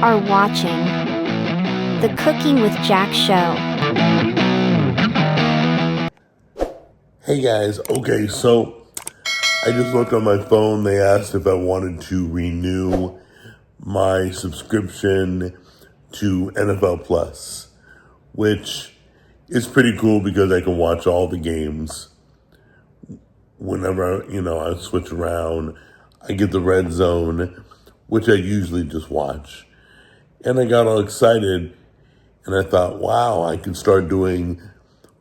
are watching the Cooking with Jack show. Hey guys, okay, so I just looked on my phone. They asked if I wanted to renew my subscription to NFL Plus, which is pretty cool because I can watch all the games whenever, I switch around. I get the red zone, which I usually just watch. And I got all excited and I thought, wow, I can start doing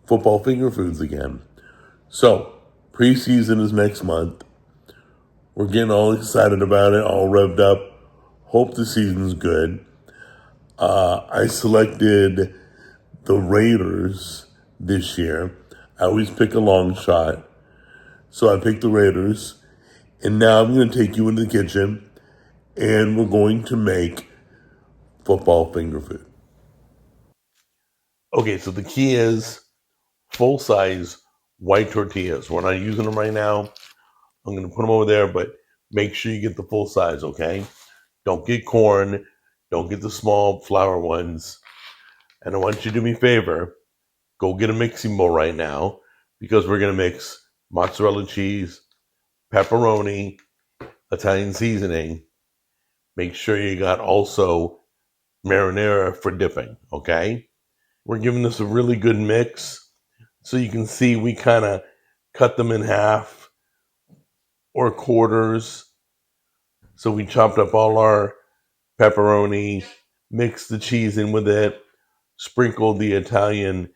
football finger foods again. So, preseason is next month. We're getting all excited about it, all revved up. Hope the season's good. I selected the Raiders this year. I always pick a long shot. So I picked the Raiders. And now I'm going to take you into the kitchen and we're going to make football finger food. Okay, so the key is full-size white tortillas. We're not using them right now. I'm going to put them over there, but make sure you get the full size, okay? Don't get corn. Don't get the small flour ones. And I want you to do me a favor. Go get a mixing bowl right now because we're going to mix mozzarella cheese, pepperoni, Italian seasoning. Make sure you got also marinara for dipping, okay? We're giving this a really good mix. So you can see we kind of cut them in half or quarters. So we chopped up all our pepperoni, mixed the cheese in with it, sprinkled the Italian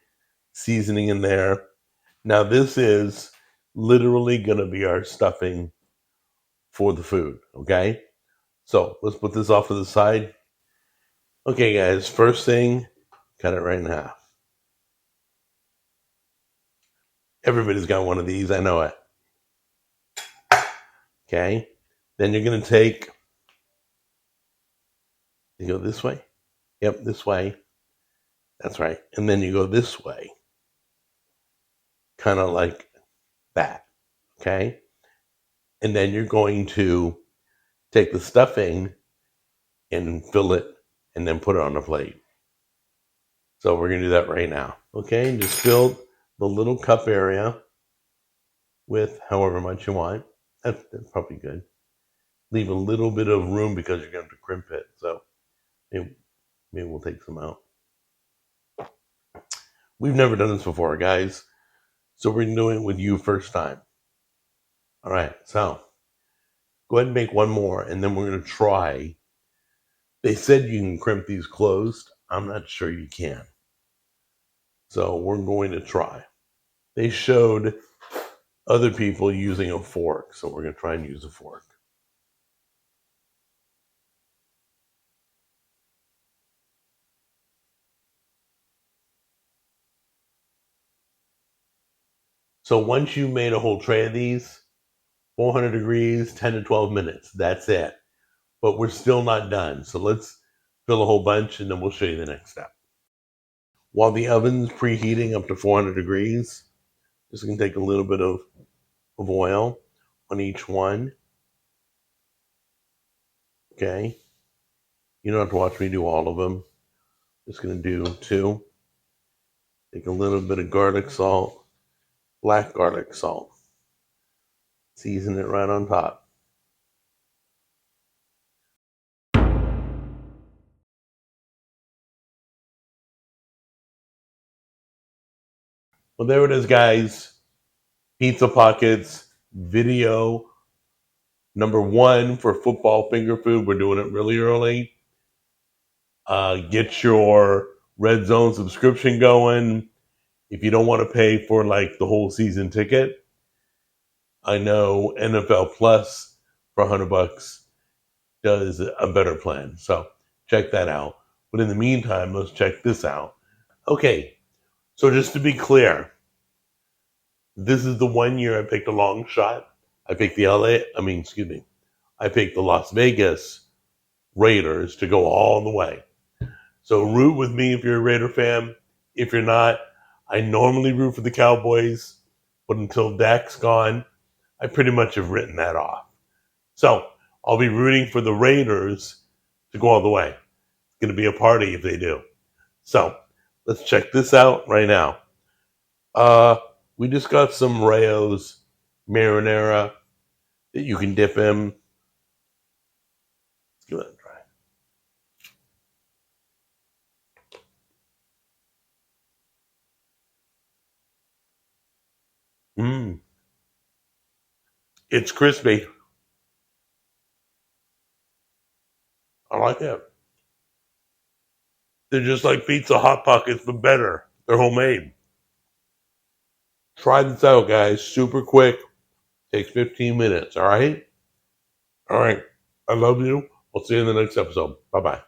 seasoning in there. Now this is literally going to be our stuffing for the food, okay? So let's put this off to the side. Okay, guys, first thing, cut it right in half. Everybody's got one of these, I know it. Okay, then you're going to you go this way. Yep, this way. That's right. And then you go this way. Kind of like that. Okay. And then you're going to take the stuffing and fill it and then put it on a plate. So we're going to do that right now. Okay. Just fill the little cup area with however much you want. That's probably good. Leave a little bit of room because you're going to crimp it. So maybe we'll take some out. We've never done this before, guys. So we're doing it with you first time. All right. So go ahead and make one more and then we're going to try. They said you can crimp these closed. I'm not sure you can. So we're going to try. They showed other people using a fork, so we're going to try and use a fork. So once you made a whole tray of these, 400 degrees, 10 to 12 minutes. That's it. But we're still not done. So let's fill a whole bunch and then we'll show you the next step. While the oven's preheating up to 400 degrees, just going to take a little bit of oil on each one. Okay. You don't have to watch me do all of them. Just going to do 2. Take a little bit of garlic salt, black garlic salt. Season it right on top. Well, there it is, guys. Pizza Pockets video number 1 for football finger food. We're doing it really early. Get your Red Zone subscription going. If you don't want to pay for like the whole season ticket, I know NFL Plus for $100 does a better plan. So check that out. But in the meantime, let's check this out. Okay, so just to be clear, this is the 1 year I picked a long shot. I picked I picked the Las Vegas Raiders to go all the way. So root with me if you're a Raider fan. If you're not, I normally root for the Cowboys, but until Dak's gone, I pretty much have written that off. So I'll be rooting for the Raiders to go all the way. going to be a party if they do. So let's check this out right now. We just got some Rayo's marinara that you can dip in. Let's give that a try. Mmm, it's crispy. I like it. They're just like pizza hot pockets, but better. They're homemade. Try this out, guys. Super quick. Takes 15 minutes. All right. All right. I love you. We'll see you in the next episode. Bye bye.